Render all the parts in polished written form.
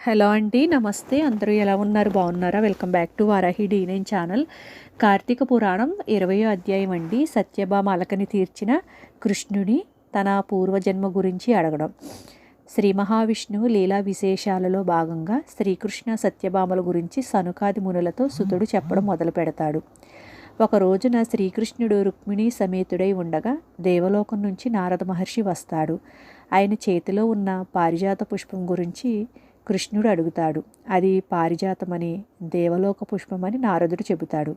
Hello అండి, నమస్తే. అందరూ ఎలా ఉన్నారు? బాగున్నారా? Welcome back to Varahi D9 channel. Karthika Puranam 20వ అధ్యాయం అండి. సత్యభామ అలకని తీర్చిన కృష్ణుని తన పూర్వజన్మ గురించి అడగడం. శ్రీ మహావిష్ణువు లీలా విశేషాలలో భాగంగా శ్రీకృష్ణ సత్యభామల గురించి సనుకాది మునులతో సుతుడు చెప్పడం మొదలు పెడతాడు. ఒక రోజున శ్రీకృష్ణుడు రుక్మిణీ సమేతుడై ఉండగా దేవలోకం నుంచి నారద మహర్షి వస్తాడు. ఆయన చేతిలో ఉన్న పారిజాత పుష్పం గురించి కృష్ణుడు అడుగుతాడు. అది పారిజాతమని, దేవలోక పుష్పమని నారదుడు చెబుతాడు.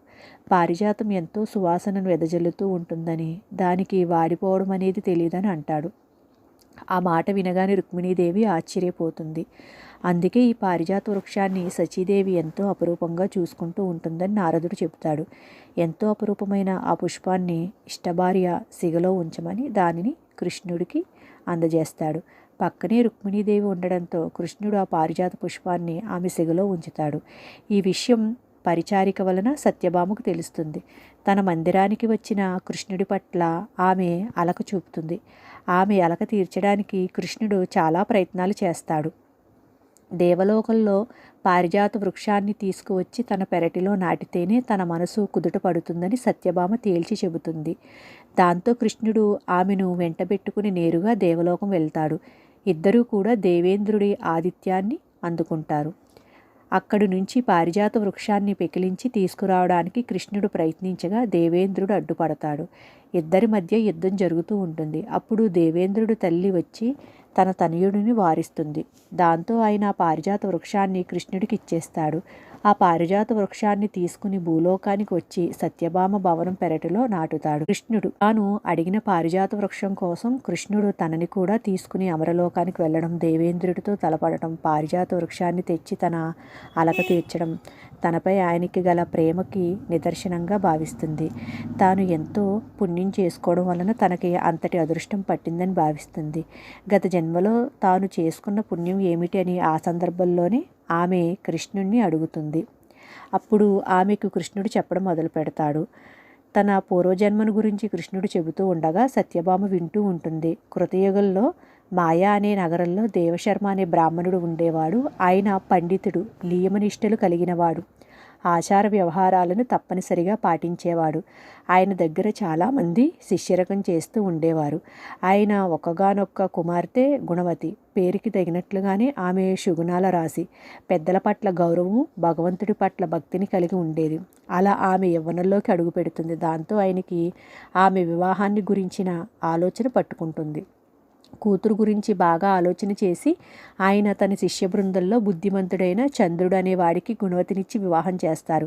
పారిజాతం ఎంతో సువాసనను వెదజల్లుతూ ఉంటుందని, దానికి వాడిపోవడం అనేది తెలియదని అంటాడు. ఆ మాట వినగానే రుక్మిణీదేవి ఆశ్చర్యపోతుంది. అందుకే ఈ పారిజాత వృక్షాన్ని సచీదేవి ఎంతో అపురూపంగా చూసుకుంటూ ఉంటుందని నారదుడు చెబుతాడు. ఎంతో అపురూపమైన ఆ పుష్పాన్ని ఇష్టభార్య సిగలో ఉంచమని దానిని కృష్ణుడికి అందజేస్తాడు. పక్కనే రుక్మిణీదేవి ఉండడంతో కృష్ణుడు ఆ పారిజాత పుష్పాన్ని ఆమె సిగలో ఉంచుతాడు. ఈ విషయం పరిచారిక వలన సత్యభామకు తెలుస్తుంది. తన మందిరానికి వచ్చిన కృష్ణుడి పట్ల ఆమె అలక చూపుతుంది. ఆమె అలక తీర్చడానికి కృష్ణుడు చాలా ప్రయత్నాలు చేస్తాడు. దేవలోకంలో పారిజాత వృక్షాన్ని తీసుకువచ్చి తన పెరటిలో నాటితేనే తన మనసు కుదుట పడుతుందని సత్యభామ తేల్చి చెబుతుంది. దాంతో కృష్ణుడు ఆమెను వెంటబెట్టుకుని నేరుగా దేవలోకం వెళ్తాడు. ఇద్దరూ కూడా దేవేంద్రుడి ఆతిథ్యాన్ని అందుకుంటారు. అక్కడి నుంచి పారిజాత వృక్షాన్ని పెకిలించి తీసుకురావడానికి కృష్ణుడు ప్రయత్నించగా దేవేంద్రుడు అడ్డుపడతాడు. ఇద్దరి మధ్య యుద్ధం జరుగుతూ ఉంటుంది. అప్పుడు దేవేంద్రుడు తల్లి వచ్చి తన తనయుడిని వారిస్తుంది. దాంతో ఆయన ఆ పారిజాత వృక్షాన్ని కృష్ణుడికి ఇచ్చేస్తాడు. ఆ పారిజాత వృక్షాన్ని తీసుకుని భూలోకానికి వచ్చి సత్యభామ భవనం పెరటిలో నాటుతాడు. కృష్ణుడు తాను అడిగిన పారిజాత వృక్షం కోసం కృష్ణుడు తనని కూడా తీసుకుని అమరలోకానికి వెళ్ళడం, దేవేంద్రుడితో తలపడటం, పారిజాత వృక్షాన్ని తెచ్చి తన అలక తీర్చడం తనపై ఆయనకి గల ప్రేమకి నిదర్శనంగా భావిస్తుంది. తాను ఎంతో పుణ్యం చేసుకోవడం వలన తనకి అంతటి అదృష్టం పట్టిందని భావిస్తుంది. గత జన్మలో తాను చేసుకున్న పుణ్యం ఏమిటి అని ఆ సందర్భంలోనే ఆమె కృష్ణుణ్ణి అడుగుతుంది. అప్పుడు ఆమెకు కృష్ణుడు చెప్పడం మొదలు పెడతాడు. తన పూర్వజన్మను గురించి కృష్ణుడు చెబుతూ ఉండగా సత్యభామ వింటూ ఉంటుంది. కృతయుగంలో మాయా అనే నగరంలో దేవశర్మ అనే బ్రాహ్మణుడు ఉండేవాడు. ఆయన పండితుడు, నియమనిష్టలు కలిగినవాడు, ఆచార వ్యవహారాలను తప్పనిసరిగా పాటించేవాడు. ఆయన దగ్గర చాలామంది శిష్యరకం చేస్తూ ఉండేవారు. ఆయన ఒక్కగానొక్క కుమార్తె గుణవతి. పేరుకి తగినట్లుగానే ఆమె సుగుణాల రాశి. పెద్దల పట్ల గౌరవము, భగవంతుడి పట్ల భక్తిని కలిగి ఉండేది. అలా ఆమె యవ్వనంలోకి అడుగు పెడుతుంది. దాంతో ఆయనకి ఆమె వివాహాన్ని గురించిన ఆలోచన పట్టుకుంటుంది. కూతురు గురించి బాగా ఆలోచన చేసి ఆయన తన శిష్య బృందంలో బుద్ధిమంతుడైన చంద్రుడు అనే వాడికి గుణవతినిచ్చి వివాహం చేస్తారు.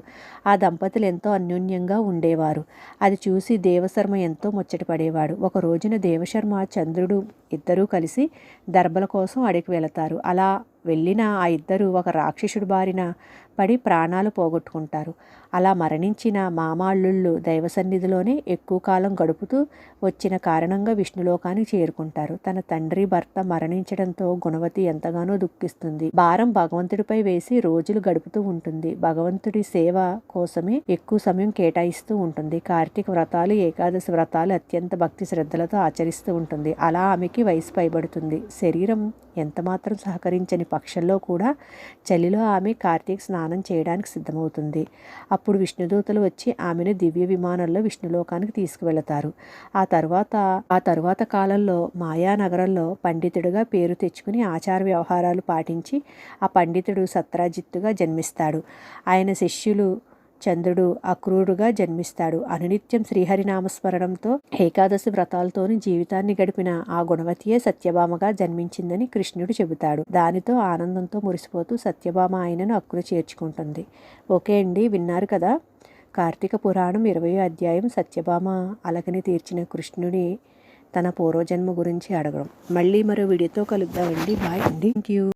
ఆ దంపతులు ఎంతో అన్యోన్యంగా ఉండేవారు. అది చూసి దేవశర్మ ఎంతో ముచ్చటపడేవాడు. ఒక రోజున దేవశర్మ, చంద్రుడు ఇద్దరూ కలిసి దర్భల కోసం అడవికి వెళతారు. అలా వెళ్ళిన ఆ ఇద్దరు ఒక రాక్షసుడి బారిన పడి ప్రాణాలు పోగొట్టుకుంటారు. అలా మరణించిన మామాళ్ళుళ్ళు దైవ సన్నిధిలోనే ఎక్కువ కాలం గడుపుతూ వచ్చిన కారణంగా విష్ణులోకానికి చేరుకుంటారు. తన తండ్రి భర్త మరణించడంతో గుణవతి ఎంతగానో దుఃఖిస్తుంది. భారం భగవంతుడిపై వేసి రోజులు గడుపుతూ ఉంటుంది. భగవంతుడి సేవ కోసమే ఎక్కువ సమయం కేటాయిస్తూ ఉంటుంది. కార్తీక వ్రతాలు, ఏకాదశి వ్రతాలు అత్యంత భక్తి శ్రద్ధలతో ఆచరిస్తూ ఉంటుంది. అలా ఆమెకి వయసు పైబడుతుంది. శరీరం ఎంతమాత్రం సహకరించని పక్షంలో కూడా చలిలో ఆమె కార్తీక స్నానం చేయడానికి సిద్ధమవుతుంది. అప్పుడు విష్ణుదూతలు వచ్చి ఆమెను దివ్య విమానంలో విష్ణులోకానికి తీసుకువెళతారు. ఆ తరువాత కాలంలో మాయానగరంలో పండితుడిగా పేరు తెచ్చుకుని ఆచార వ్యవహారాలు పాటించి ఆ పండితుడు సత్రాజిత్తుగా జన్మిస్తాడు. ఆయన శిష్యులు చంద్రుడు అక్రూరుగా జన్మిస్తాడు. అనునిత్యం శ్రీహరినామస్మరణంతో ఏకాదశి వ్రతాలతోని జీవితాన్ని గడిపిన ఆ గుణవతియే సత్యభామగా జన్మించిందని కృష్ణుడు చెబుతాడు. దానితో ఆనందంతో మురిసిపోతూ సత్యభామ ఆయనను అక్కున చేర్చుకుంటుంది. ఓకే అండి, విన్నారు కదా. కార్తీక పురాణం 20వ అధ్యాయం సత్యభామ అలకని తీర్చిన కృష్ణుడి తన పూర్వజన్మ గురించి అడగడం. మళ్ళీ మరో వీడియోతో కలుద్దామండి. బాయ్ అండి. Thank you.